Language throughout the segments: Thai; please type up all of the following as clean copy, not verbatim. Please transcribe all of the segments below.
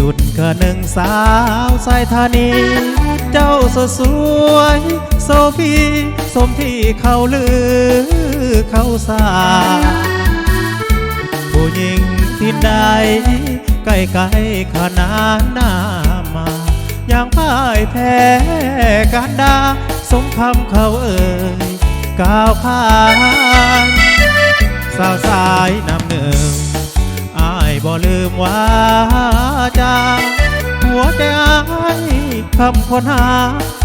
สุดก็หนึ่งสาวสายธานีเจ้าสวยโซฟีสมที่เขาลือเขาสาผู้หญิงที่ใดใกล้ๆขนาดหน้ามาอย่างพ่ายแพ้การด่าสมคำเขาเอ่ยก้าวผ่านสาวสายน้ำหนึ่งอ้ายบ่ลืมว่าจาหัวใจอ้ายคำคนหา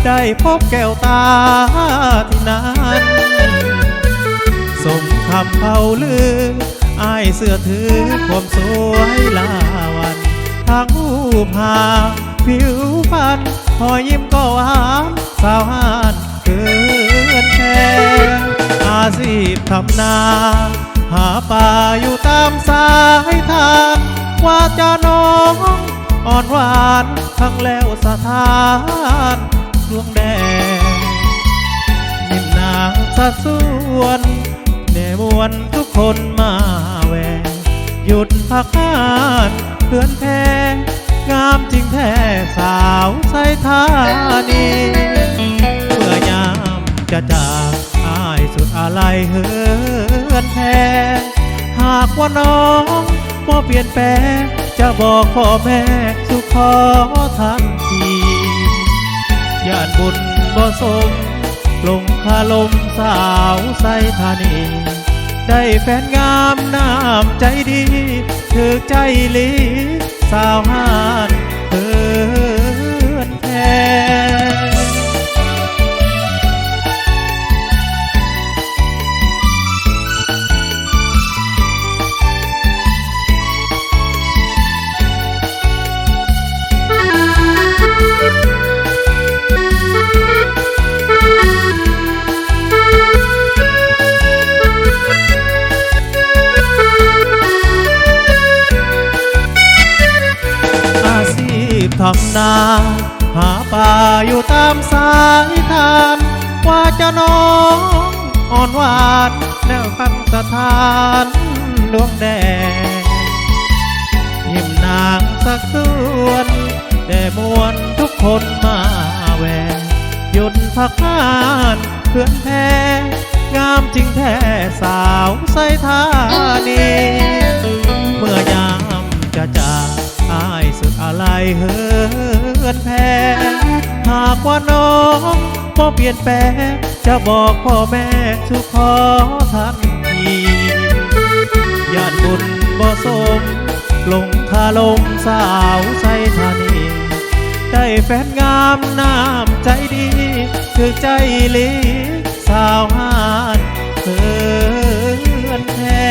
ได้พบแก้วตาที่นั้นสมคำเขาลืออ้ายเสื้อถือความสวยลาวันทางหูผาผิวพรรณหอยยิ้มก็หวานสาวหานเกินแค่อาชีพทำนาหาปลาอยู่ตามสายทานว่าจะน้องอ่อนหวานทั้งแล้วสถานดวงแดงนิ่มนางสัดส่วนเนมวนทุกคนมาแววหยุดพักงานเพื่อนแพ้งามจริงแท้สาวไซธานีเมื่อยามจะจากอ้ายสุดอะไรเฮือนแพ้หากว่าน้องบ่เปลี่ยนแปลงจะบอกพ่อแม่สุขอทันทีญาติบุญบ่สมลงคาลมสาวไซธานีได้แฟนงามน้ำใจดีถือใจลีสาวหานเพื่อนแท้ทำนาหาปลาอยู่ตามสายทานว่าจะน้องอ่อนหวานแนวพังสถานดวงแดงยิ้มนางสักส่วนได้มวนทุกคนมาแววหยุดพักงานเพื่อนแพ้งามจริงแท้สาวไซธานีเมื่อยามจะจากอ้ายสุดอะไรเฮือนแพ้หากว่าน้องบ่เปลี่ยนแปลงจะบอกพ่อแม่สุขอทันทีญาติบุญบ่สมลงคาลมสาวไซธานีได้แฟนงามน้ำใจดีคือใจลีสาวหานเฮือนแท้